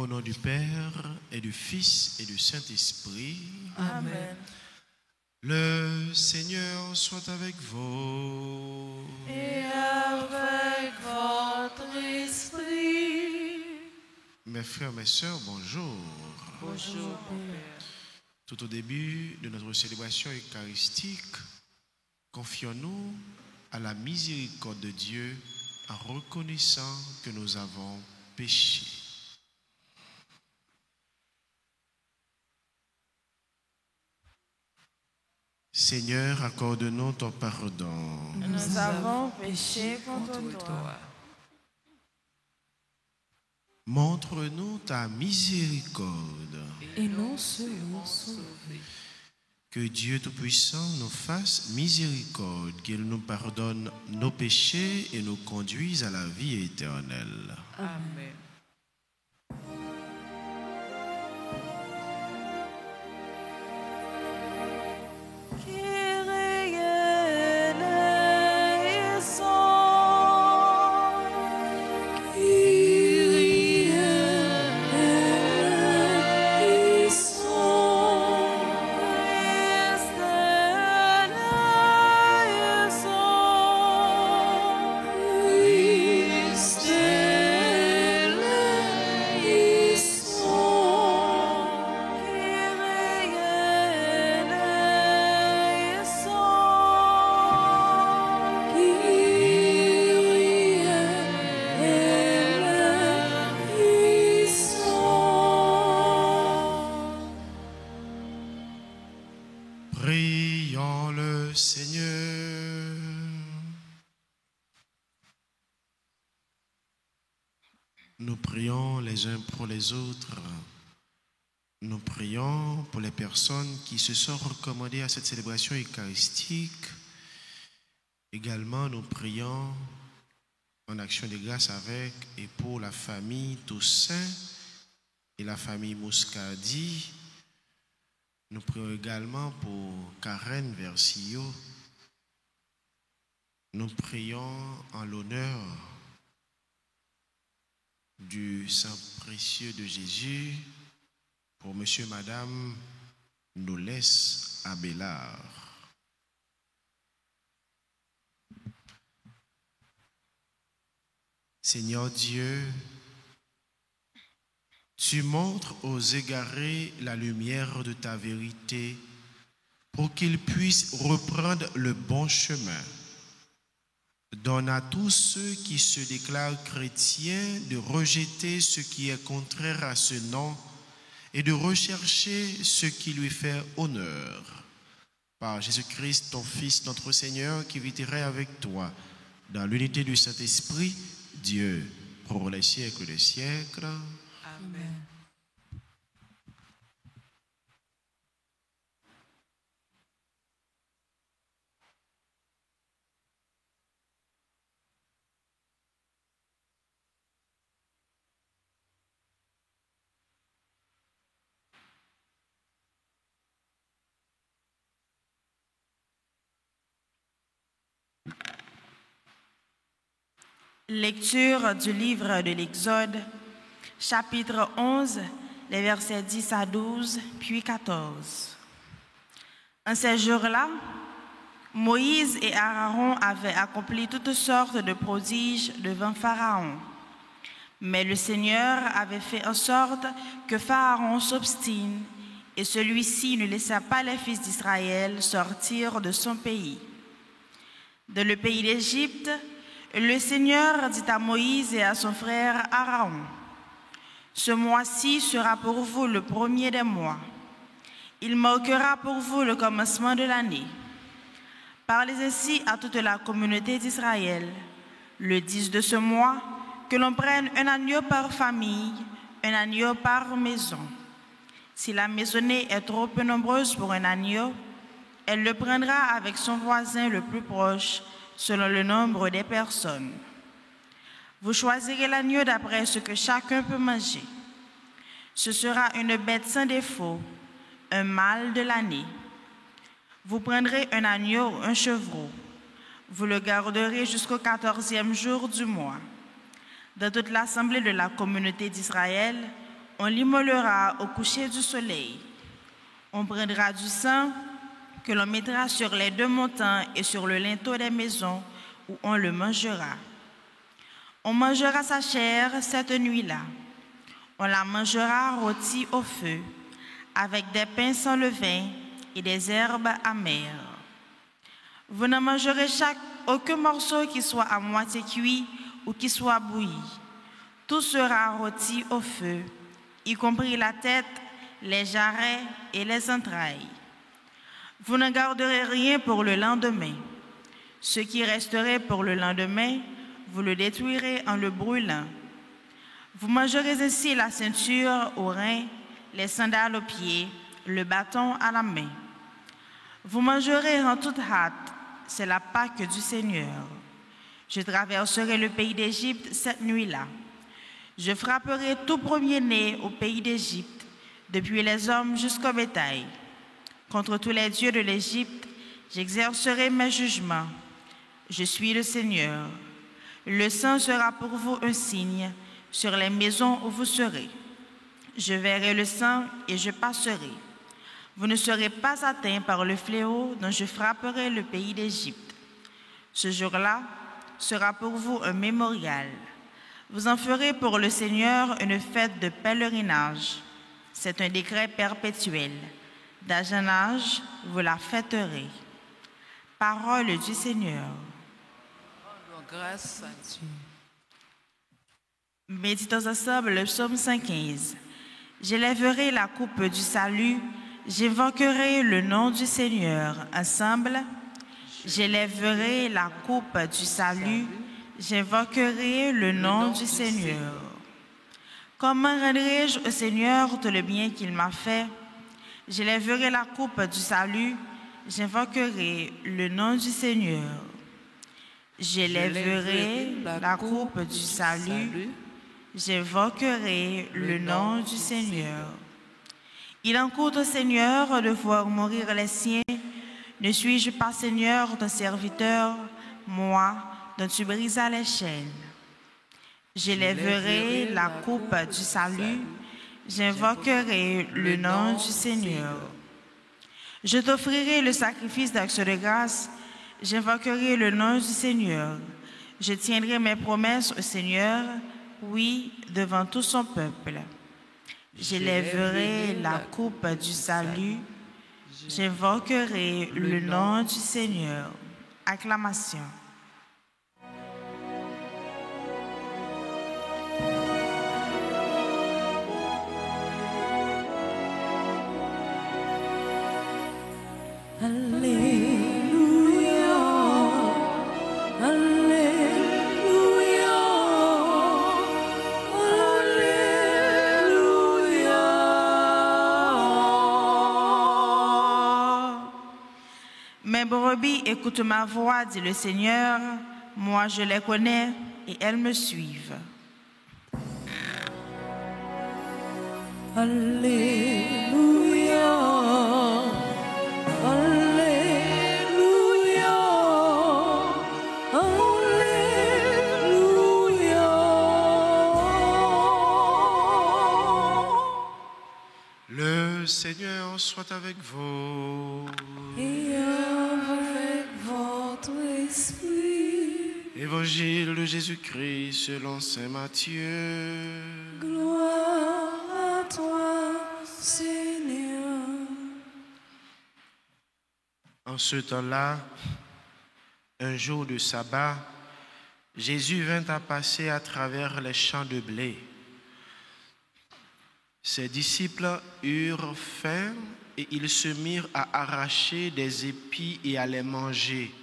nom du Père et du Fils et du Saint-Esprit. Amen. Le Seigneur soit avec vous. Et avec votre esprit. Mes frères, mes sœurs, bonjour. Bonjour, Père. Tout au début de notre célébration eucharistique, confions-nous à la miséricorde de Dieu en reconnaissant que nous avons péché. Seigneur, accorde-nous ton pardon. Nous avons péché contre toi. Montre-nous ta miséricorde. Et nous serons sauvés. Que Dieu Tout-Puissant nous fasse miséricorde, qu'il nous pardonne nos péchés et nous conduise à la vie éternelle. Amen. Prions le Seigneur. Nous prions les uns pour les autres. Nous prions pour les personnes qui se sont recommandées à cette célébration eucharistique. Également, nous prions en action de grâce avec et pour la famille Toussaint et la famille Mouskadi. Nous prions également pour Karen Versio. Nous prions en l'honneur du sang précieux de Jésus pour monsieur et madame Nolès Abélard. Seigneur Dieu, tu montres aux égarés la lumière de ta vérité pour qu'ils puissent reprendre le bon chemin. Donne à tous ceux qui se déclarent chrétiens de rejeter ce qui est contraire à ce nom et de rechercher ce qui lui fait honneur. Par Jésus-Christ, ton Fils, notre Seigneur, qui vivrait avec toi dans l'unité du Saint-Esprit, Dieu, pour les siècles des siècles. Amen. Lecture du livre de l'Exode, chapitre 11, les versets 10 à 12, puis 14. En ces jours-là, Moïse et Aaron avaient accompli toutes sortes de prodiges devant Pharaon. Mais le Seigneur avait fait en sorte que Pharaon s'obstine et celui-ci ne laissa pas les fils d'Israël sortir de son pays. Dans le pays d'Égypte, le Seigneur dit à Moïse et à son frère Aaron, « Ce mois-ci sera pour vous le premier des mois. Il marquera pour vous le commencement de l'année. Parlez ainsi à toute la communauté d'Israël. Le 10 de ce mois, que l'on prenne un agneau par famille, un agneau par maison. Si la maisonnée est trop peu nombreuse pour un agneau, elle le prendra avec son voisin le plus proche, selon le nombre des personnes. Vous choisirez l'agneau d'après ce que chacun peut manger. Ce sera une bête sans défaut, un mâle de l'année. Vous prendrez un agneau ou un chevreau. Vous le garderez jusqu'au 14e jour du mois. Dans toute l'assemblée de la communauté d'Israël, On l'immolera au coucher du soleil. On prendra du sang que l'on mettra sur les 2 montants et sur le linteau des maisons où on le mangera. On mangera sa chair cette nuit-là. On la mangera rôtie au feu, avec des pains sans levain et des herbes amères. Vous ne mangerez aucun morceau qui soit à moitié cuit ou qui soit bouilli. Tout sera rôti au feu, y compris la tête, les jarrets et les entrailles. Vous ne garderez rien pour le lendemain. Ce qui resterait pour le lendemain, vous le détruirez en le brûlant. Vous mangerez ainsi la ceinture aux reins, les sandales aux pieds, le bâton à la main. Vous mangerez en toute hâte, c'est la Pâque du Seigneur. Je traverserai le pays d'Égypte cette nuit-là. Je frapperai tout premier-né au pays d'Égypte, depuis les hommes jusqu'au bétail. Contre tous les dieux de l'Égypte, j'exercerai mes jugements. Je suis le Seigneur. Le sang sera pour vous un signe sur les maisons où vous serez. Je verrai le sang et je passerai. Vous ne serez pas atteints par le fléau dont je frapperai le pays d'Égypte. Ce jour-là sera pour vous un mémorial. Vous en ferez pour le Seigneur une fête de pèlerinage. C'est un décret perpétuel. D'âge en âge, vous la fêterez. Parole du Seigneur. Rendons grâce à Dieu. Méditons ensemble le psaume 115. J'élèverai la coupe du salut, j'évoquerai le nom du Seigneur. Ensemble, j'élèverai la coupe du salut, j'évoquerai le nom du Seigneur. Comment rendrai-je au Seigneur tout le bien qu'il m'a fait? J'élèverai la coupe du salut, j'invoquerai le nom du Seigneur. J'élèverai la coupe du salut, j'invoquerai le nom du Seigneur. Il en coûte au Seigneur de voir mourir les siens. Ne suis-je pas, Seigneur, ton serviteur, moi, dont tu brisas les chaînes? J'élèverai la coupe du salut, j'invoquerai le nom du Seigneur. Je t'offrirai le sacrifice d'action de grâce, j'invoquerai le nom du Seigneur. Je tiendrai mes promesses au Seigneur, oui, devant tout son peuple. J'élèverai la coupe du salut, j'invoquerai le nom du Seigneur. Acclamation. Mes brebis écoutent ma voix, dit le Seigneur. Moi, je les connais et elles me suivent. Alléluia, Alléluia, Alléluia. Le Seigneur soit avec vous. Et avec votre esprit. Évangile de Jésus-Christ selon saint Matthieu. Gloire à toi, Seigneur. En ce temps-là, un jour de sabbat, Jésus vint à passer à travers les champs de blé. Ses disciples eurent faim et ils se mirent à arracher des épis et à les manger.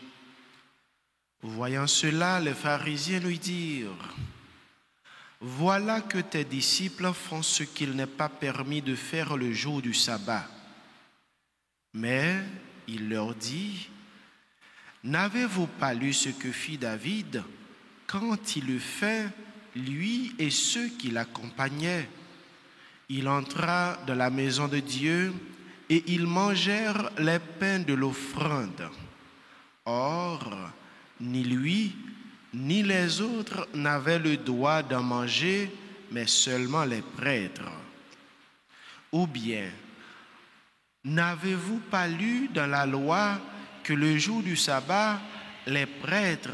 Voyant cela, les pharisiens lui dirent: « Voilà que tes disciples font ce qu'il n'est pas permis de faire le jour du sabbat. » Mais il leur dit: « N'avez-vous pas lu ce que fit David quand il le fait, lui et ceux qui l'accompagnaient? Il entra dans la maison de Dieu et ils mangèrent les pains de l'offrande. Or, ni lui, ni les autres n'avaient le droit d'en manger, mais seulement les prêtres. Ou bien, n'avez-vous pas lu dans la loi que le jour du sabbat, les prêtres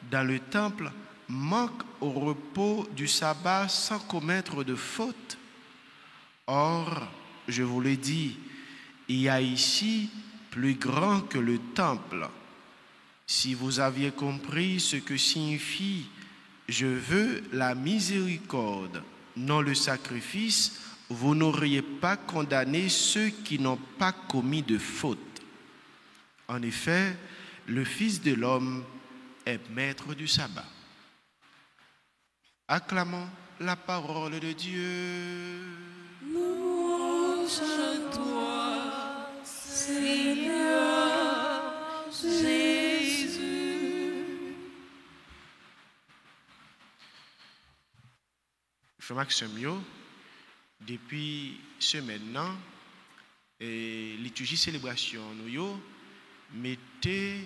dans le temple manquent au repos du sabbat sans commettre de faute? Or, je vous le dis, il y a ici plus grand que le temple. Si vous aviez compris ce que signifie « je veux la miséricorde, non le sacrifice », vous n'auriez pas condamné ceux qui n'ont pas commis de faute. En effet, le Fils de l'homme est maître du sabbat. Acclamons la parole de Dieu. Louange à toi, Seigneur Jésus. Frère Maxime, depuis ce maintenant, liturgie célébration, nous mettez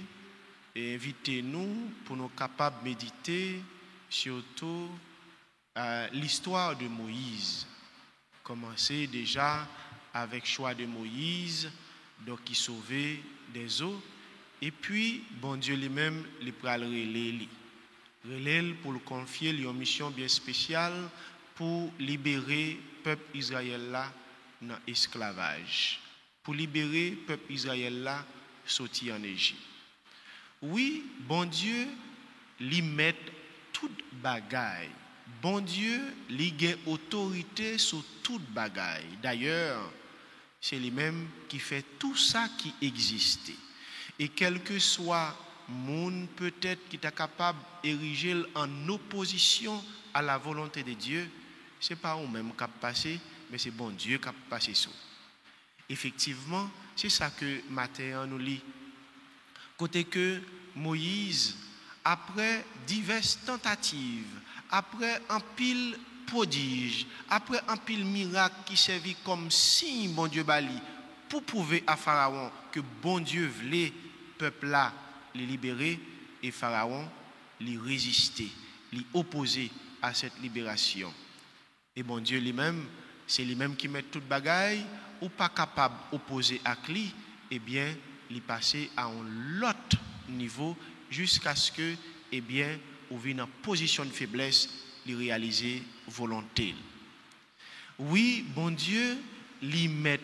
et invitez-nous pour nous capables de méditer surtout l'histoire de Moïse. Commencer déjà avec le choix de Moïse, donc qui sauvait des eaux, et puis bon Dieu lui-même les pral relais pour le confier une mission bien spéciale pour libérer le peuple Israël là dans l'esclavage, pour libérer le peuple Israël là sorti en Égypte. Oui, bon Dieu lui met toute bagaille. Bon Dieu lui gagne autorité sur toute bagaille. D'ailleurs, c'est lui-même qui fait tout ça qui existait. Et quel que soit monde peut-être qui est capable d'ériger en opposition à la volonté de Dieu, c'est pas nous-mêmes qui passé, mais c'est bon Dieu qui a passé ça. Effectivement, c'est ça que Matthieu nous lit. Côté que Moïse, après diverses tentatives, après un pile prodige, après un pile miracle qui servit comme signe, bon Dieu bali, pour prouver à Pharaon que bon Dieu voulait peuple là les libérer, et Pharaon les résister, les opposer à cette libération. Et bon Dieu lui-même, c'est lui-même qui met toute bagaille, ou pas capable d'opposer à lui, eh bien, il passer à un autre niveau jusqu'à ce que, eh bien, ou vient en position de faiblesse, il réaliser volonté. Oui, bon Dieu, lui met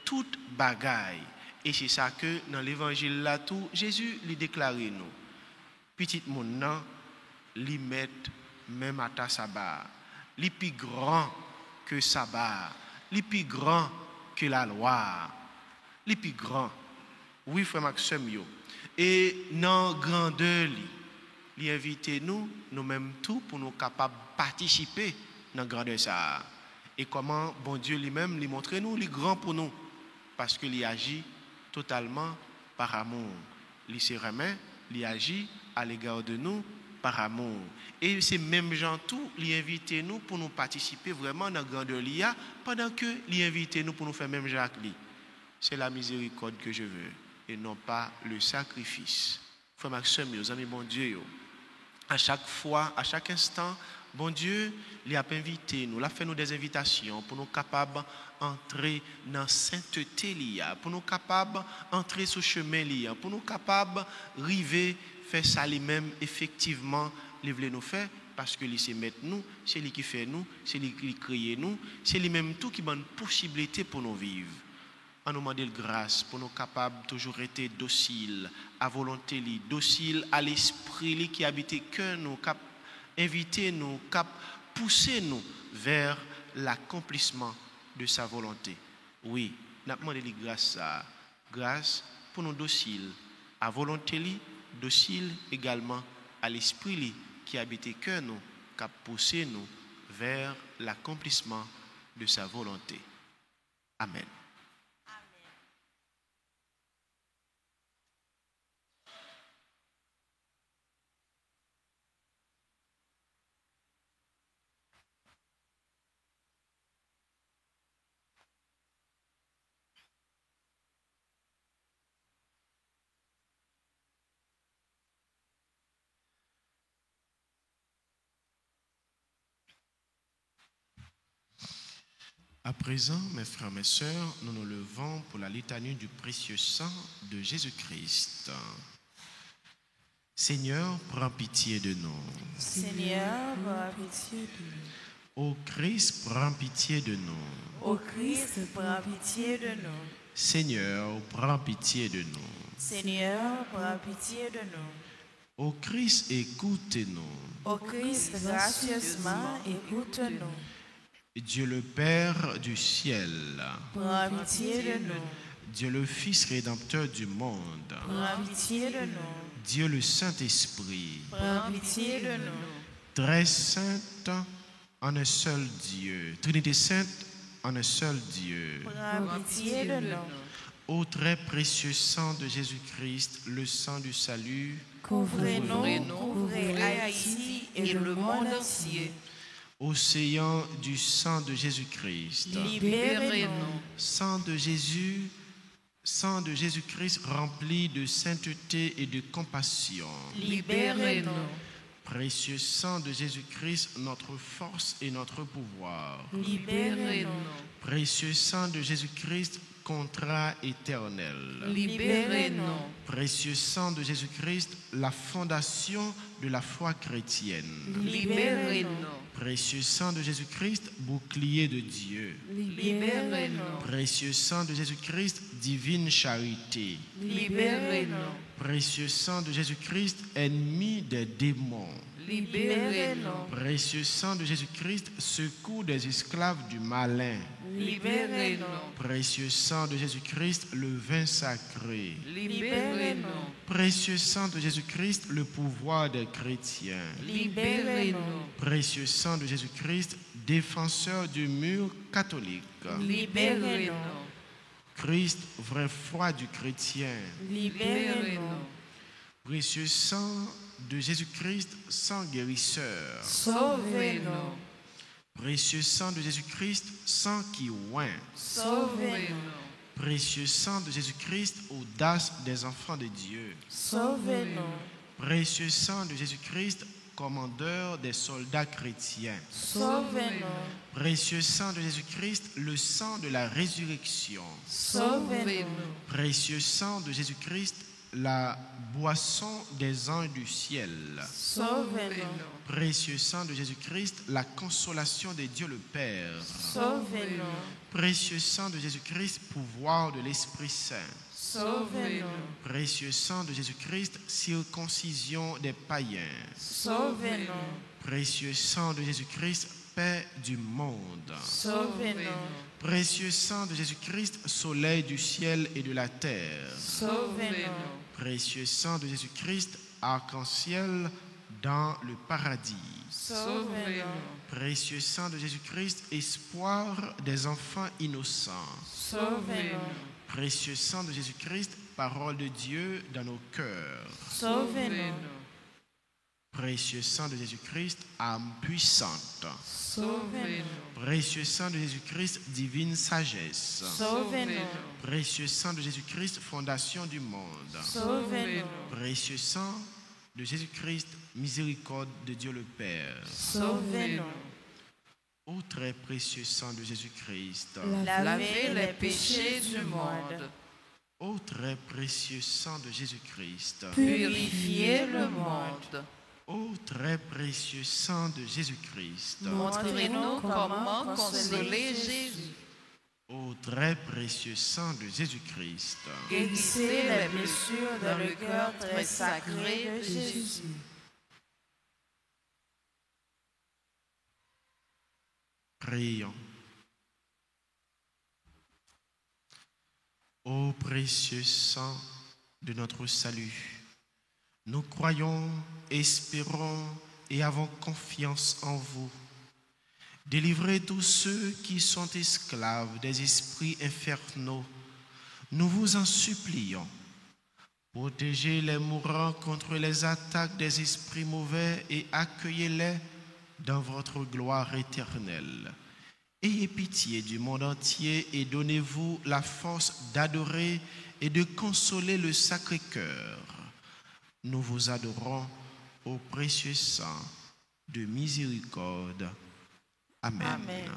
toute bagaille. Et c'est ça que dans l'évangile là tout, Jésus lui déclaré nous. Petit monde nan, lui met même à ta sabbat. Lui plus grand que sabbat. Lui plus grand que la loi. Lui plus grand. Oui, frère Maxime yo. Et dans grandeur li invite nous mêmes tout pour nous capables participer dans grandeur ça. Et comment bon Dieu lui-même lui montre nous les grand pour nous parce que il agit totalement par amour. Il se remet, il agit à l'égard de nous par amour. Et c'est même gens tout, il invite nous pour nous participer vraiment dans grandeur l'IA pendant que il invite nous pour nous faire même Jacques li. C'est la miséricorde que je veux et non pas le sacrifice. Frère Maxime, mes amis, bon Dieu, à chaque fois, à chaque instant, bon Dieu, il a invité nous, il a fait nous des invitations pour nous capables d'entrer dans la sainteté, pour nous capables d'entrer sur le chemin, pour nous capables d'arriver faire ça lui-même, effectivement, il veut nous faire, parce que lui c'est mettre nous, c'est lui qui fait nous, c'est lui qui crée nous, c'est lui-même tout qui donne possibilité pour nous vivre. On nous demande grâce pour nous capables toujours être dociles à volonté, dociles à l'esprit qui habite cœur nous, cap inviter nous, cap pousser nous vers l'accomplissement de sa volonté. Oui, nous demandons grâce pour nous dociles à volonté, dociles également à l'esprit qui habite cœur nous, cap pousser nous vers l'accomplissement de sa volonté. Amen. À présent, mes frères, mes sœurs, nous nous levons pour la litanie du précieux sang de Jésus-Christ. Seigneur, prends pitié de nous. Seigneur, prends pitié de nous. Ô Christ, prends pitié de nous. Ô Christ, prends pitié de nous. Seigneur, prends pitié de nous. Seigneur, prends pitié de nous. Ô Christ, écoute-nous. Ô Christ, gracieusement, écoute-nous. Dieu le Père du ciel, Prends pitié de nous. Dieu le Fils rédempteur du monde, Prends pitié de nous. Dieu le Saint-Esprit, Prends pitié de nous. très sainte en un seul Dieu, Trinité sainte en un seul Dieu. Prends pitié de nous. Ô très précieux sang de Jésus-Christ, le sang du salut, Couvrez-nous, couvrez Haïti et le monde entier. océan du sang de Jésus-Christ, Libérez-nous. sang de Jésus-Christ rempli de sainteté et de compassion. Libérez-nous. Précieux sang de Jésus-Christ, notre force et notre pouvoir. Libérez-nous. Précieux sang de Jésus-Christ, contrat éternel. Libérez-nous. Précieux sang de Jésus-Christ, la fondation de la foi chrétienne. Libérez-nous. Précieux sang de Jésus-Christ, bouclier de Dieu. Libérez-nous. Précieux sang de Jésus-Christ, divine charité. Libérez-nous. Précieux sang de Jésus-Christ, ennemi des démons. Libérez-nous. Précieux sang de Jésus-Christ, secours des esclaves du malin. Libérez-nous. Précieux sang de Jésus-Christ, le vin sacré. Libérez-nous. Précieux sang de Jésus-Christ, le pouvoir des chrétiens. Libérez-nous. Précieux sang de Jésus-Christ, défenseur du mur catholique. Libérez-nous. Christ, vraie foi du chrétien. Libérez-nous. Précieux sang de Jésus-Christ, sang guérisseur. Sauvez-nous. Précieux sang de Jésus-Christ, sang qui oint. Sauvez-nous. Précieux sang de Jésus-Christ, audace des enfants de Dieu. Sauvez-nous. Précieux sang de Jésus-Christ, commandeur des soldats chrétiens. Sauvez-nous. Précieux sang de Jésus-Christ, le sang de la résurrection. Sauvez-nous. Précieux sang de Jésus-Christ, la boisson des anges du ciel. Sauvez-nous. Précieux sang de Jésus-Christ, la consolation de Dieu le Père. Sauvez-nous. Précieux sang de Jésus-Christ, pouvoir de l'Esprit Saint. Sauvez-nous. Précieux sang de Jésus-Christ, circoncision des païens. Sauvez-nous. Précieux sang de Jésus-Christ, paix du monde. Sauvez-nous. Précieux sang de Jésus-Christ, soleil du ciel et de la terre. Sauvez-nous. Précieux sang de Jésus-Christ, arc-en-ciel dans le paradis. Sauvez-nous. Précieux sang de Jésus-Christ, espoir des enfants innocents. Sauvez-nous. Précieux sang de Jésus-Christ, parole de Dieu dans nos cœurs. Sauvez-nous. Précieux sang de Jésus-Christ, âme puissante. Sauvez-nous. Précieux sang de Jésus-Christ, divine sagesse. Sauvez-nous. Précieux sang de Jésus-Christ, fondation du monde. Sauvez-nous. Précieux sang de Jésus-Christ, miséricorde de Dieu le Père. Sauvez-nous. Ô très précieux sang de Jésus-Christ, Lavez les péchés du monde. ô très précieux sang de Jésus-Christ, Purifiez le monde. ô très précieux sang de Jésus-Christ, Montrez-nous comment consoler Jésus. ô très précieux sang de Jésus-Christ, Guérissez les blessures dans le cœur très sacré de Jésus. prions. Ô précieux sang de notre salut, nous croyons, espérons et avons confiance en vous. Délivrez tous ceux qui sont esclaves des esprits infernaux. Nous vous en supplions. Protégez les mourants contre les attaques des esprits mauvais et accueillez-les dans votre gloire éternelle. Ayez pitié du monde entier et donnez-vous la force d'adorer et de consoler le Sacré-Cœur. Nous vous adorons au précieux sang de miséricorde. Amen. Amen.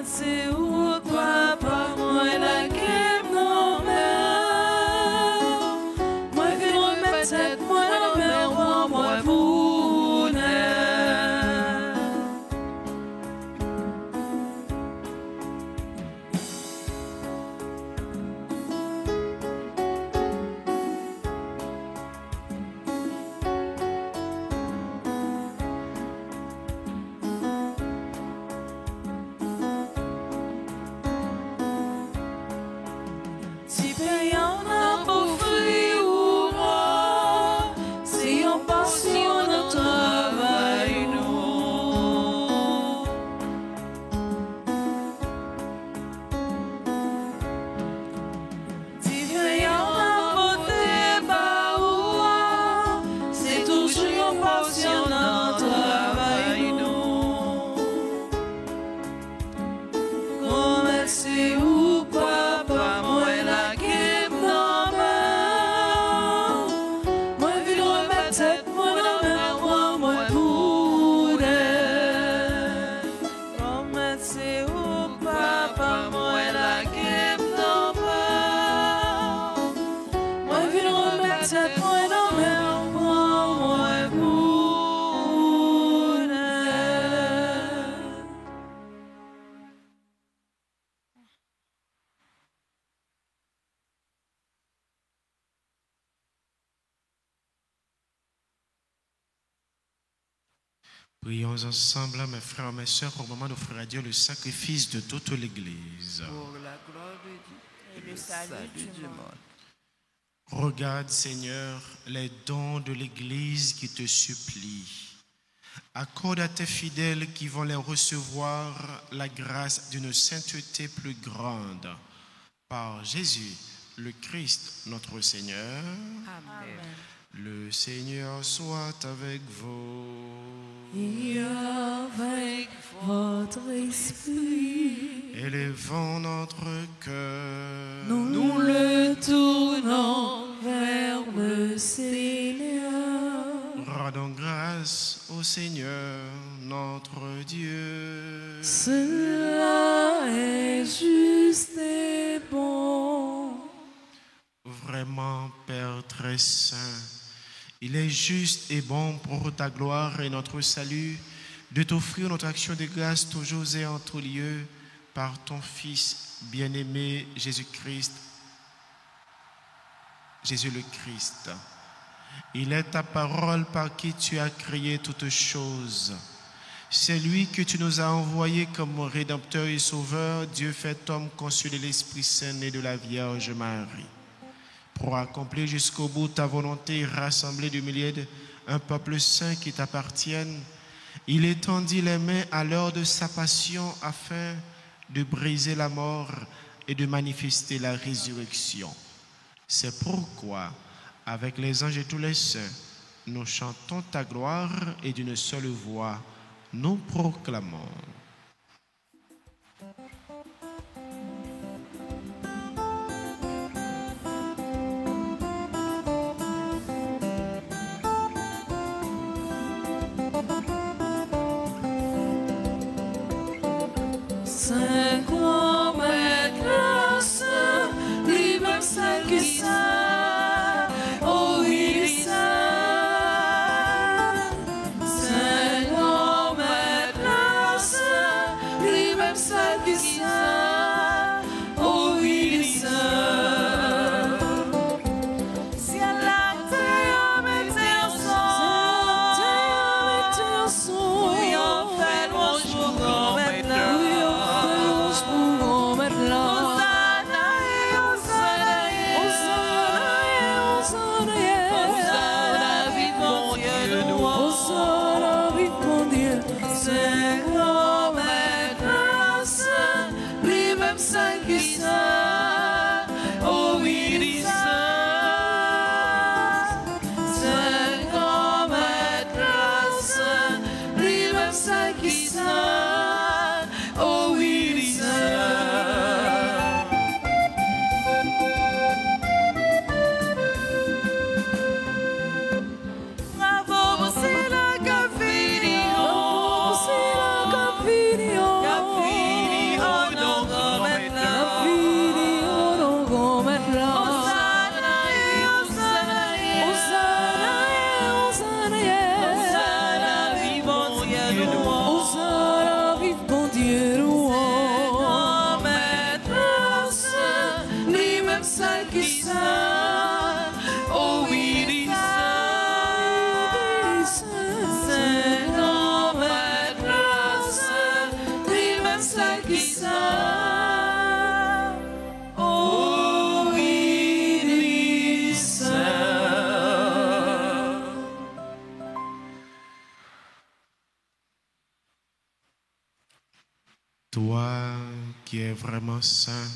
c'est où papa, moi la gueule non mer. Moi vais remettre tête, moi la mer, moi vous n'êtes. Si payant n'a pas fait ou pas, si on passe, si on a travail, non. Si payant n'a pas débat ou pas, c'est toujours on passe, si on a travail, non. Comment c'est où papa, moi la gueule non mer. Moi vil remettre tête, moi la mer, moi pour elle. Comment c'est où papa, moi la gueule non mer. Moi vil remettre tête, moi la mer, moi pour elle. Prions ensemble, mes frères, mes sœurs, au moment d'offrir à Dieu le sacrifice de toute l'Église. Pour la gloire de Dieu Et le salut du monde. Regarde, Seigneur, les dons de l'Église qui te supplient. Accorde à tes fidèles qui vont les recevoir la grâce d'une sainteté plus grande. Par Jésus, le Christ, notre Seigneur. Amen. Le Seigneur soit avec vous. et avec votre esprit. Élevons notre cœur. Nous le tournons vers le Seigneur. Rendons grâce au Seigneur, notre Dieu. Cela est juste et bon. Vraiment, Père très saint, il est juste et bon pour ta gloire et notre salut de t'offrir notre action de grâce toujours et en tout lieu par ton Fils bien-aimé Jésus-Christ, Jésus le Christ. Il est ta parole par qui tu as créé toutes choses. C'est lui que tu nous as envoyé comme Rédempteur et Sauveur, Dieu fait homme, conçu de l'Esprit Saint né de la Vierge Marie. Pour accomplir jusqu'au bout ta volonté, rassembler du milieu un peuple saint qui t'appartienne, il étendit les mains à l'heure de sa passion afin de briser la mort et de manifester la résurrection. C'est pourquoi, avec les anges et tous les saints, nous chantons ta gloire et d'une seule voix, nous proclamons. Saint comme être saint, lui-même saint que saint, oh il est saint. Saint comme être saint, Toi qui es vraiment saint,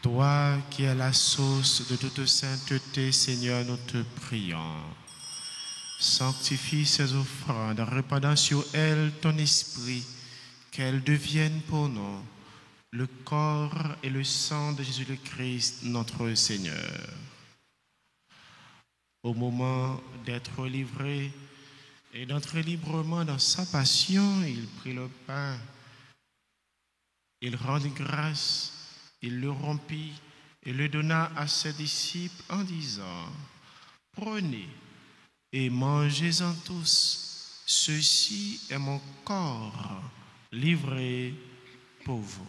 toi qui es la source de toute sainteté, Seigneur, nous te prions. Sanctifie ces offrandes, répandant sur elles ton esprit, qu'elles deviennent pour nous le corps et le sang de Jésus le Christ, notre Seigneur. Au moment d'être livré et d'entrer librement dans sa passion, il prit le pain, il rendit grâce, il le rompit et le donna à ses disciples en disant: Prenez et mangez-en tous, ceci est mon corps livré pour vous.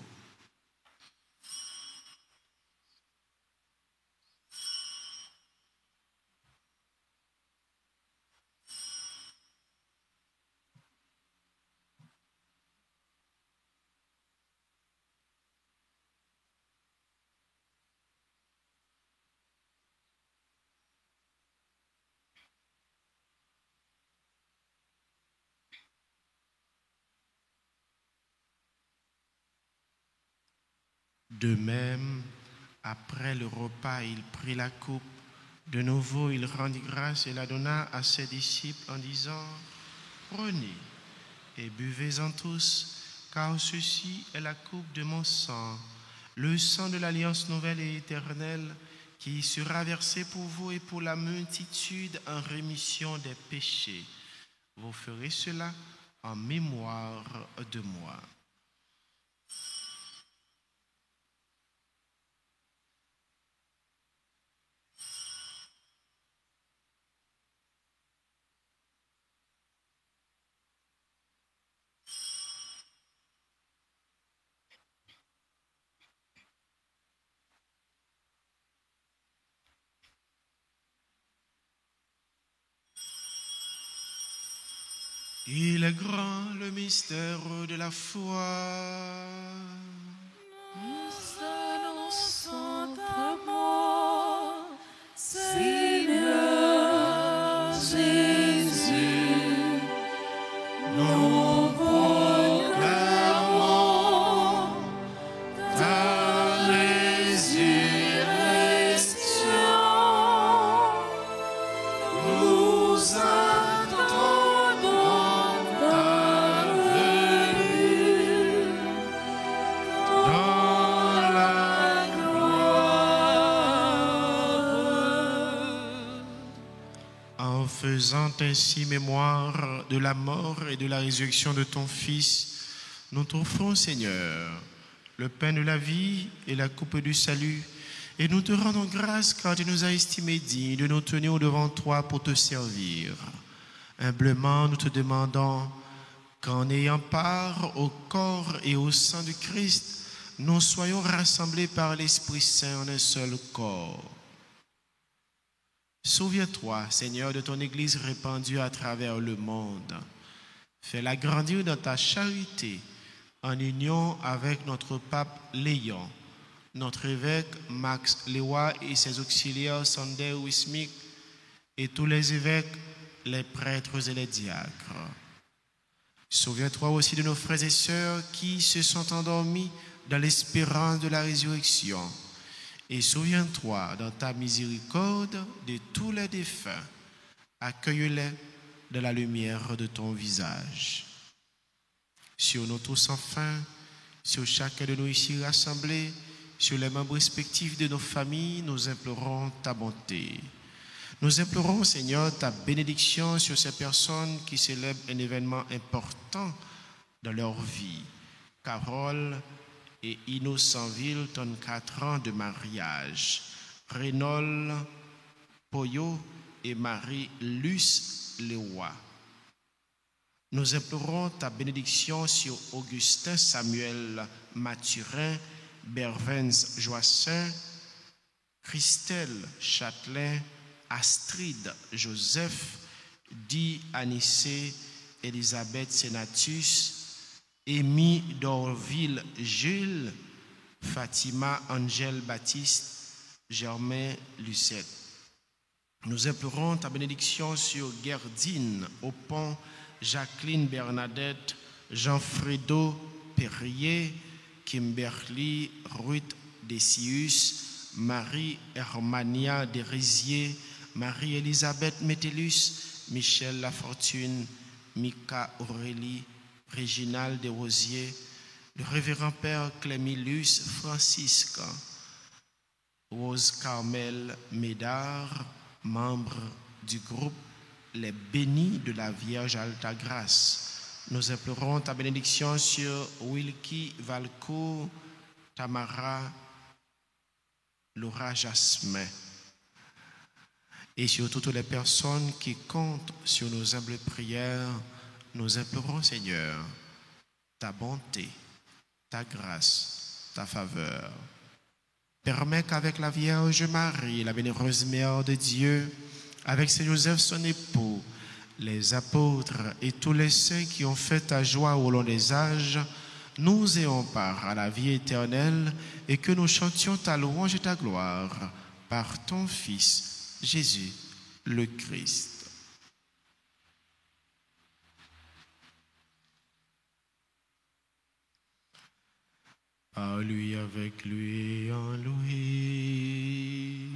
De même, après le repas, il prit la coupe. De nouveau, il rendit grâce et la donna à ses disciples en disant: Prenez et buvez-en tous, car ceci est la coupe de mon sang, le sang de l'alliance nouvelle et éternelle, qui sera versé pour vous et pour la multitude en rémission des péchés. Vous ferez cela en mémoire de moi. Il est grand le mystère de la foi. Nous annonçons ta mort, Seigneur Jésus. Nous proclamons ta résurrection. Nous faisant ainsi mémoire de la mort et de la résurrection de ton Fils, nous t'offrons, Seigneur, le pain de la vie et la coupe du salut, et nous te rendons grâce car tu nous as estimés dignes de nous tenir devant toi pour te servir. Humblement, nous te demandons qu'en ayant part au corps et au sang du Christ, nous soyons rassemblés par l'Esprit Saint en un seul corps. Souviens-toi, Seigneur, de ton Église répandue à travers le monde. Fais-la grandir dans ta charité, en union avec notre pape Léon, notre évêque Max Lewa et ses auxiliaires Sander Wismik, et tous les évêques, les prêtres et les diacres. Souviens-toi aussi de nos frères et sœurs qui se sont endormis dans l'espérance de la résurrection. Et souviens-toi dans ta miséricorde de tous les défunts. Accueille-les dans la lumière de ton visage. Sur nous tous enfin, sur chacun de nous ici rassemblés, sur les membres respectifs de nos familles, nous implorons ta bonté. Nous implorons, Seigneur, ta bénédiction sur ces personnes qui célèbrent un événement important dans leur vie. Carole et Innocenteville donnent 4 ans de mariage. Rénol Poyo et Marie-Luce Lewa. Nous implorons ta bénédiction sur Augustin Samuel Mathurin, Bervens Joassin, Christelle Châtelain, Astrid Joseph, Di Anissé, Elisabeth Senatus, Amy Dorville Jules, Fatima Angèle Baptiste, Germain Lucette. Nous implorons ta bénédiction sur Gerdine Aupon, Jacqueline Bernadette, Jean-Fredo Perrier, Kimberly Ruth Decius, Marie Hermania Derisier, Marie-Elisabeth Métellus, Michel Lafortune, Mika Aurélie, Réginald Desrosiers, le révérend Père Clémilus Francisque, Rose Carmel Médard, membre du groupe Les Bénis de la Vierge Alta Grâce. Nous implorons ta bénédiction sur Wilkie Valcourt, Tamara, Laura Jasmin et sur toutes les personnes qui comptent sur nos humbles prières. Nous implorons, Seigneur, ta bonté, ta grâce, ta faveur. Permets qu'avec la Vierge Marie, la bienheureuse Mère de Dieu, avec Saint Joseph son époux, les apôtres et tous les saints qui ont fait ta joie au long des âges, nous ayons part à la vie éternelle et que nous chantions ta louange et ta gloire par ton Fils, Jésus, le Christ. À lui, avec lui, en lui.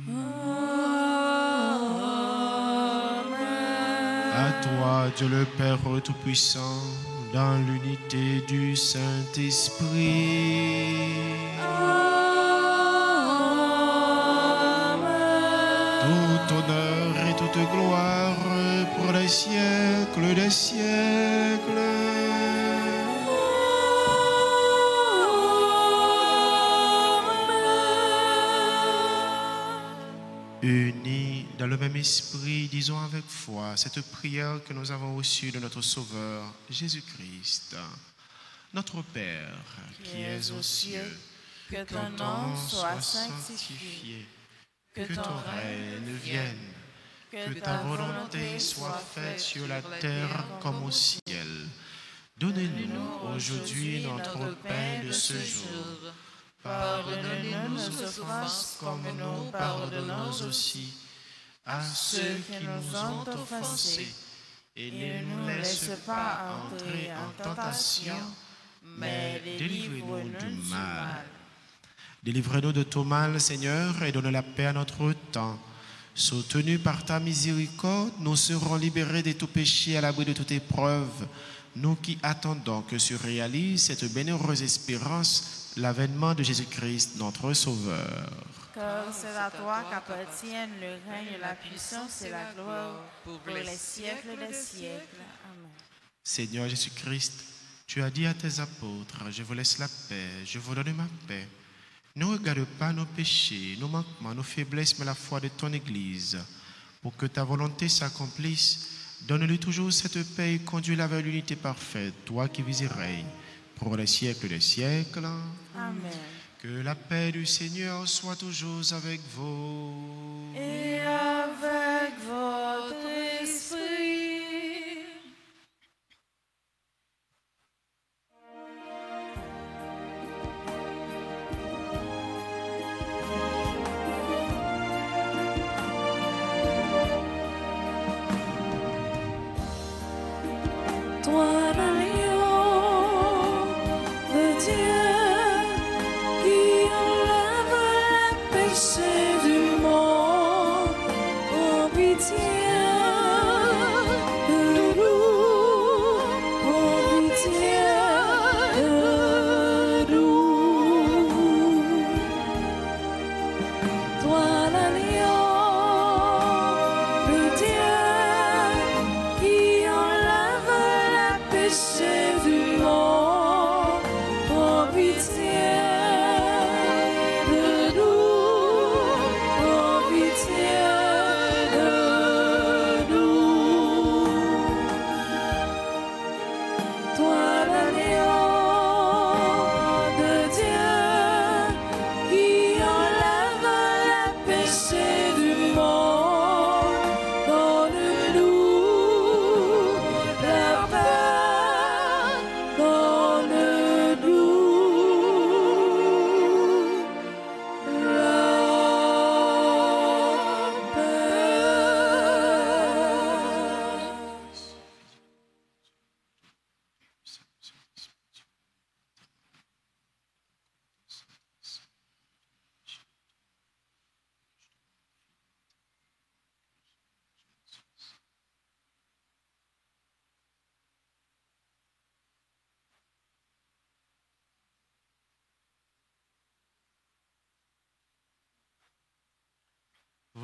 À toi, Dieu le Père Tout-Puissant, dans l'unité du Saint-Esprit. Tout honneur et toute gloire pour les siècles des siècles. Unis dans le même esprit, disons avec foi cette prière que nous avons reçue de notre Sauveur Jésus-Christ. Notre Père, qui es aux cieux, que ton nom soit sanctifié, que ton règne vienne, que ta volonté soit faite sur la terre comme au ciel. Donnez-nous aujourd'hui notre pain de ce jour. Pardonne-nous nos offenses comme nous pardonnons aussi à ceux qui nous ont offensés. Et ne nous laisse pas entrer en tentation, mais délivre-nous du mal. Délivre-nous de tout mal, Seigneur, et donne la paix à notre temps. Soutenus par ta miséricorde, nous serons libérés de tout péché à l'abri de toute épreuve. Nous qui attendons que se réalise cette bienheureuse espérance, l'avènement de Jésus-Christ, notre Sauveur. Car c'est à toi qu'appartiennent le règne, la puissance et la gloire pour les siècles des siècles. Amen. Seigneur Jésus-Christ, tu as dit à tes apôtres, je vous laisse la paix, je vous donne ma paix. Ne regarde pas nos péchés, nos manquements, nos faiblesses, mais la foi de ton Église. Pour que ta volonté s'accomplisse, donne-lui toujours cette paix et conduis-la vers l'unité parfaite, toi qui vis et règnes pour les siècles des siècles. Amen. Que la paix du Seigneur soit toujours avec vous. Et avec votre esprit. Toi l'agneau de Dieu qui enlève les péchés du monde, oh pitié de nous, oh pitié de nous. Toi l'agneau de Dieu qui enlève les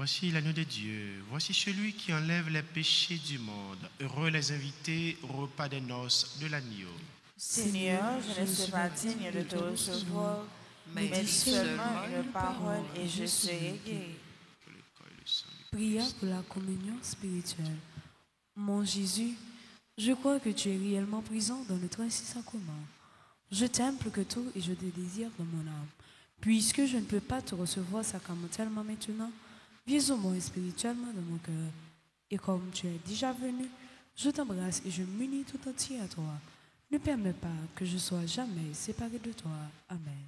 Voici l'agneau de Dieu, voici celui qui enlève les péchés du monde. Heureux les invités au repas des noces de l'agneau. Seigneur, je ne suis pas digne de te recevoir, mais dis seulement une parole et je serai guéri. Prière pour la communion spirituelle. Mon Jésus, je crois que tu es réellement présent dans le Saint-Sacrement. Je t'aime plus que tout et je te désire dans mon âme. Puisque je ne peux pas te recevoir sacramentellement maintenant, viens au moins spirituellement dans mon cœur. Et comme tu es déjà venu, je t'embrasse et je m'unis tout entier à toi. Ne permets pas que je sois jamais séparé de toi. Amen.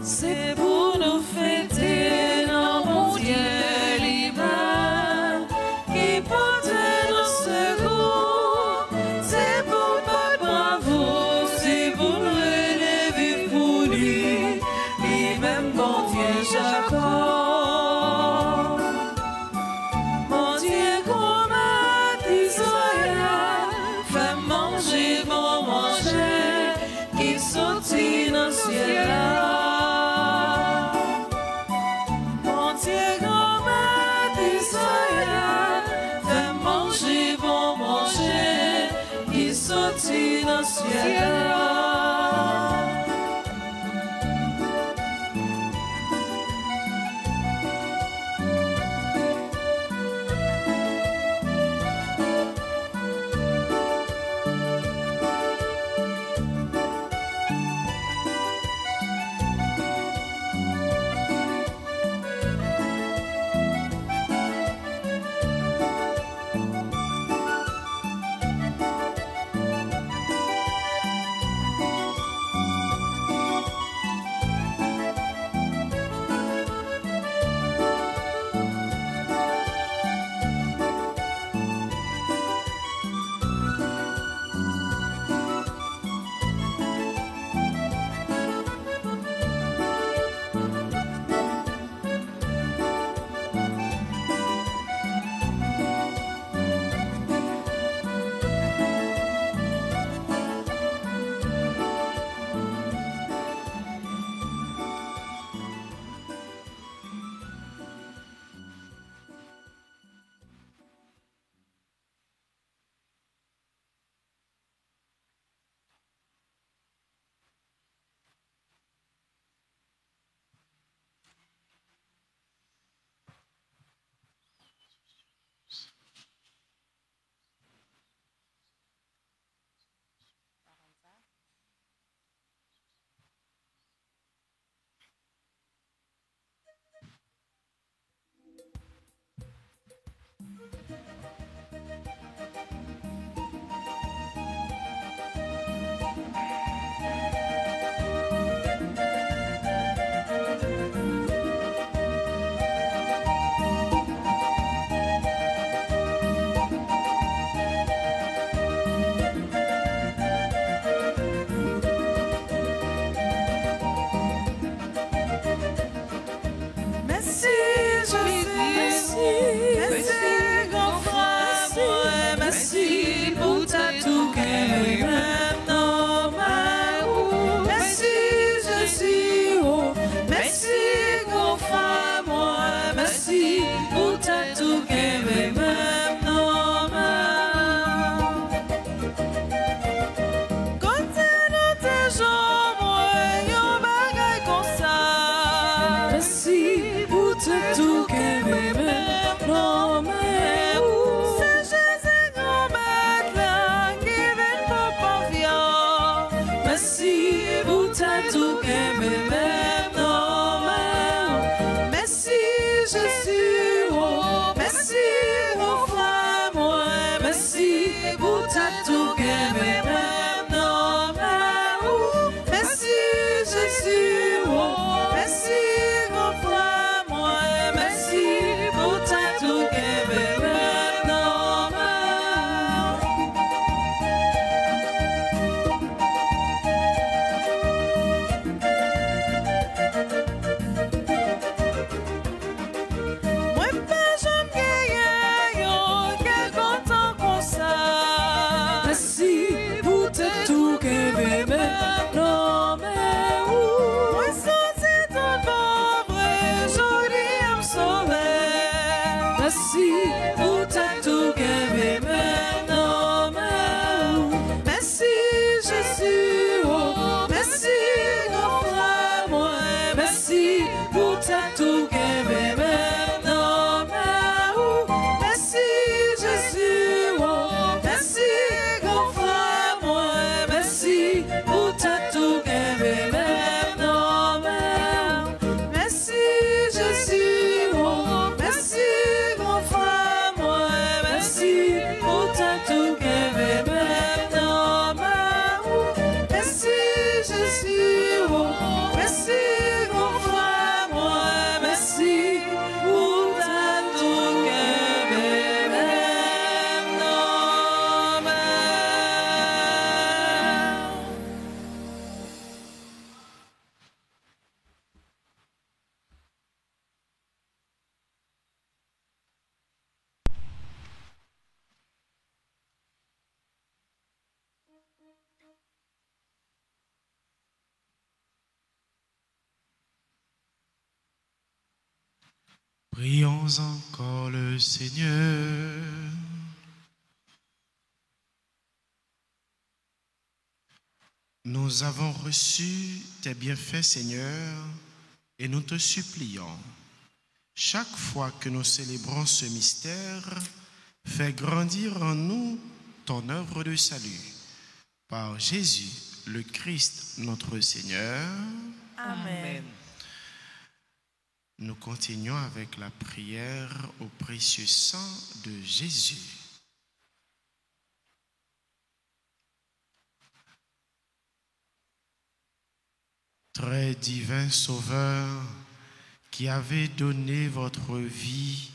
C'est pour nous fêter dans mon Dieu libre qui porte nos secours. C'est pour notre bravoure, c'est pour nous relever pour lui, lui-même mon Dieu Jacob. Mon Dieu comme d'Israël, fais manger bon manger qui sortit dans le ciel. Sorti dans le ciel. merci pour ta tout qu'elle maintenant. Merci Jésus, oh, merci grand frère, moi, merci pour ta tout qu'elle maintenant. Merci Jésus, oh, merci grand frère, moi, merci pour ta tout qu'elle maintenant. Merci Jésus, oh, merci grand frère, moi, merci pour ta tout qu'elle maintenant. Merci Jésus, oh, merci grand frère, moi, merci pour ta tout qu'elle maintenant. Prions encore le Seigneur. Nous avons reçu tes bienfaits, Seigneur, et nous te supplions, chaque fois que nous célébrons ce mystère, fais grandir en nous ton œuvre de salut. Par Jésus, le Christ, notre Seigneur. Amen. Nous continuons avec la prière au précieux sang de Jésus. Très divin Sauveur, qui avez donné votre vie,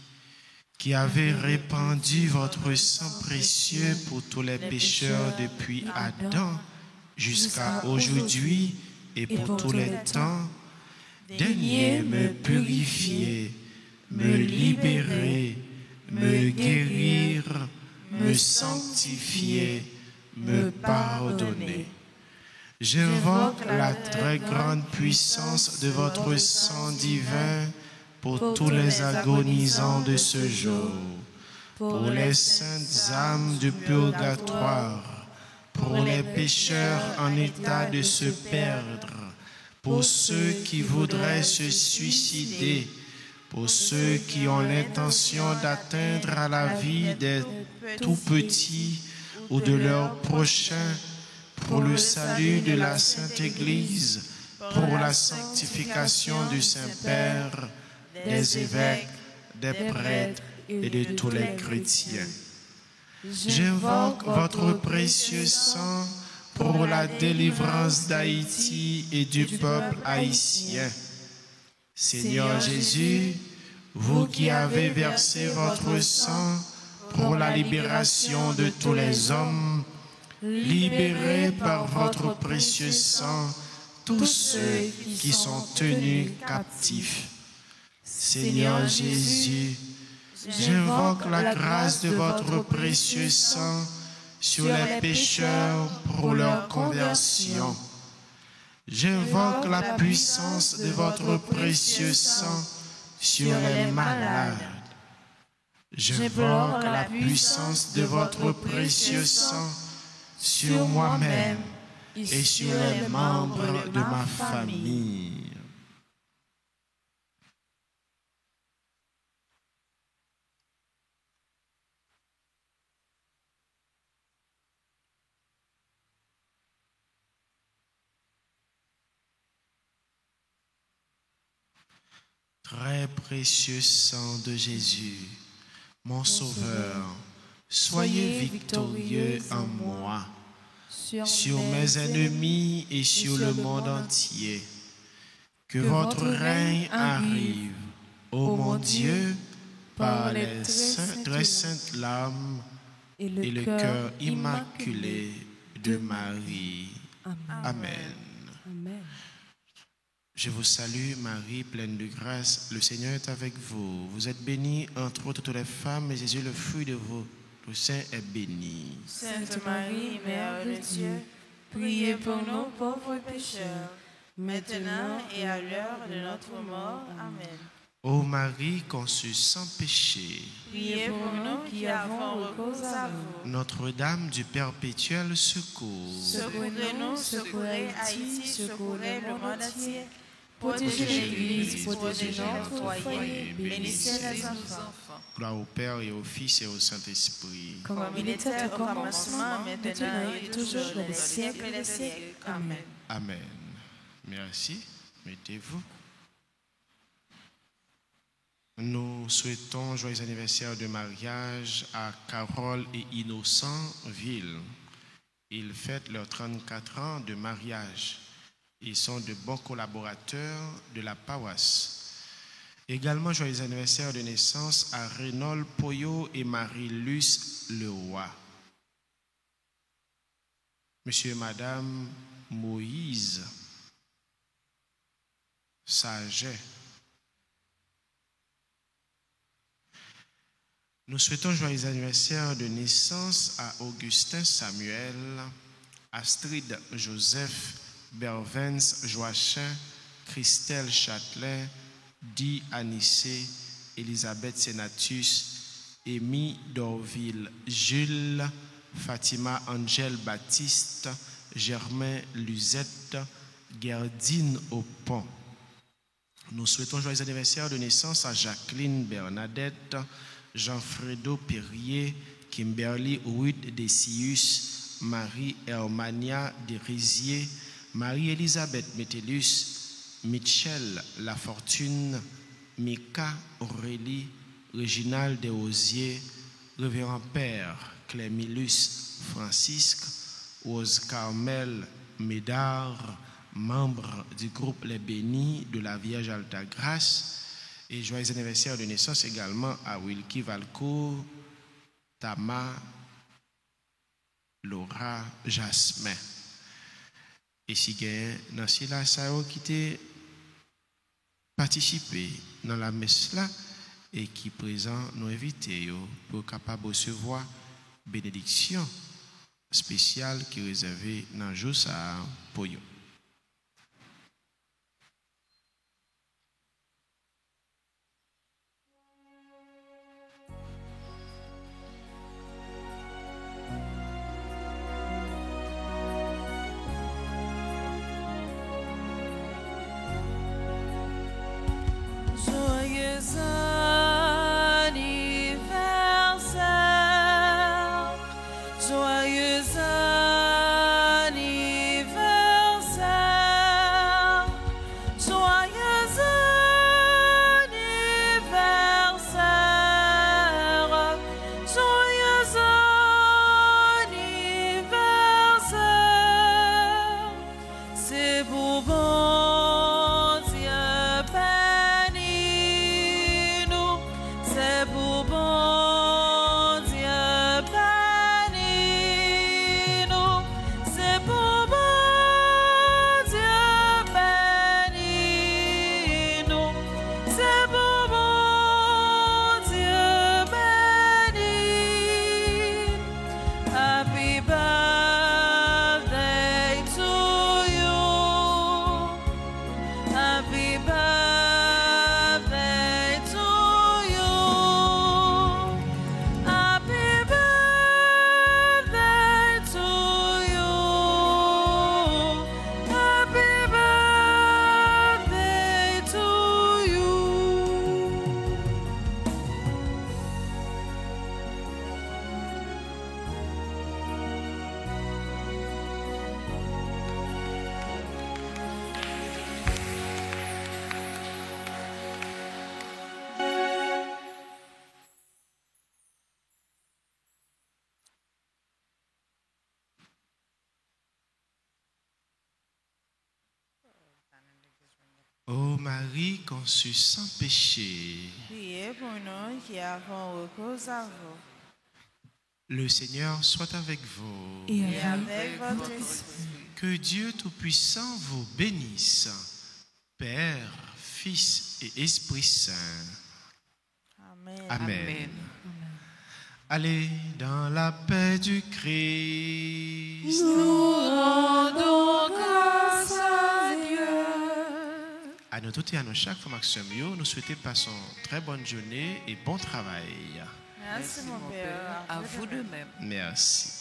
qui avez répandu votre sang précieux pour tous les pécheurs depuis Adam jusqu'à aujourd'hui et pour tous les temps, daignez me purifier, me libérer, me guérir, me sanctifier, me pardonner. J'invoque la très grande puissance de votre sang divin pour tous les agonisants de ce jour, pour les saintes âmes du purgatoire, pour les pécheurs en état de se perdre, pour ceux qui voudraient se suicider, pour ceux qui ont l'intention d'atteindre à la vie des tout-petits ou de leurs prochains, pour le salut de la Sainte Église, pour la sanctification du Saint-Père, des évêques, des prêtres et de tous les chrétiens. J'invoque votre précieux sang pour la délivrance d'Haïti et du peuple haïtien. Seigneur Jésus, vous qui avez versé votre sang pour la libération de tous les hommes, libérez par votre précieux sang tous ceux qui sont tenus captifs. Seigneur Jésus, j'invoque la grâce de votre précieux sang sur les pécheurs pour leur conversion. J'invoque la puissance de votre précieux sang sur les malades. J'invoque la puissance de votre précieux sang sur moi-même et sur les membres de ma famille. Très précieux sang de Jésus, mon Sauveur, soyez victorieux en moi, sur mes ennemis et sur le monde entier. Que votre règne arrive, ô mon Dieu, par les très saintes larmes et le cœur immaculé de Marie. Amen. Je vous salue, Marie, pleine de grâce. Le Seigneur est avec vous. Vous êtes bénie entre toutes les femmes, et Jésus, le fruit de votre sein, est béni. Sainte Marie, Mère de Dieu, priez pour nous pauvres pécheurs, maintenant et à l'heure de notre mort. Amen. Ô Marie conçue sans péché, Priez pour nous qui avons recours à vous. Notre-Dame du perpétuel secours, Secourez-nous, secourez Haïti, secourez le monde entier. Protégez l'Église, protégez notre foyer, bénissez les enfants. gloire au Père et au Fils et au Saint-Esprit. Comme il était au commencement, maintenant et toujours dans les siècles des siècles. Amen. Amen. Merci. Mettez-vous. Nous souhaitons joyeux anniversaire de mariage à Carole et Innocent Ville. Ils fêtent leurs 34 ans de mariage. Ils sont de bons collaborateurs de la paroisse. Également, joyeux anniversaire de naissance à Reynold Poyo et Marie-Luce Leroy. Monsieur et Madame Moïse Saget. Nous souhaitons joyeux anniversaire de naissance à Augustin Samuel, Astrid Joseph, Bervens Joachim, Christelle Châtelet, Di Anissé, Elisabeth Senatus, Amy Dorville, Jules, Fatima Angèle Baptiste, Germain Luzette, Gerdine Aupont. Nous souhaitons joyeux anniversaire de naissance à Jacqueline Bernadette, Jean-Fredo Perrier, Kimberly Ouid Desius, Marie Hermania Derisier, Marie-Elisabeth Metellus, Michel Lafortune, Mika Aurélie, Réginald Desosiers, Révérend Père Clémilus Francisque, Rose Carmel Médard, membre du groupe Les Bénis de la Vierge Alta Grâce, et joyeux anniversaire de naissance également à Wilkie Valcourt, Tama, Laura, Jasmin. Et si Nancy Lassao qui t'a participé dans la messe là et qui présent nous inviter pour capable recevoir bénédiction spéciale qui est réservée dans le jour ça pour eux. Ô Marie conçue sans péché, Priez pour nous qui avons recours à vous. le Seigneur soit avec vous. Et avec votre esprit. Que Dieu Tout-Puissant vous bénisse, Père, Fils et Esprit Saint. Amen. Amen. Allez dans la paix du Christ. Nous rendons grâce à Dieu. À nous tous et à nous chaque fois Maxime, nous souhaitons passer une très bonne journée et bon travail. Merci, mon père. À vous de même. Merci.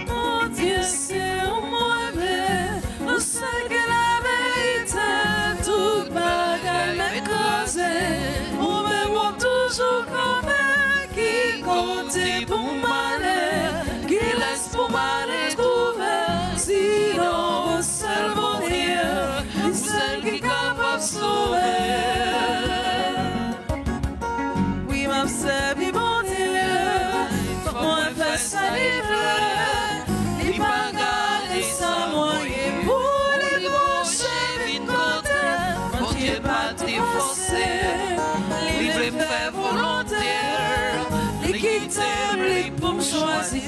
Mon Dieu, c'est moi-même, on sait que la vérité, toute bagaille m'écrasait. On me voit toujours comme qui compte pour malheur, qui laisse pour mal trouver. Sinon, au seul mon Dieu, celle qui est capable de sauver. Oui, ma servi mon Dieu, faut qu'on fasse ça livrer. Il pas garder sans moyen pour les brancher vite côté. Mon Dieu, pas t'efforcer, livrer me faire volontaire. Les quitter, les pour me choisir.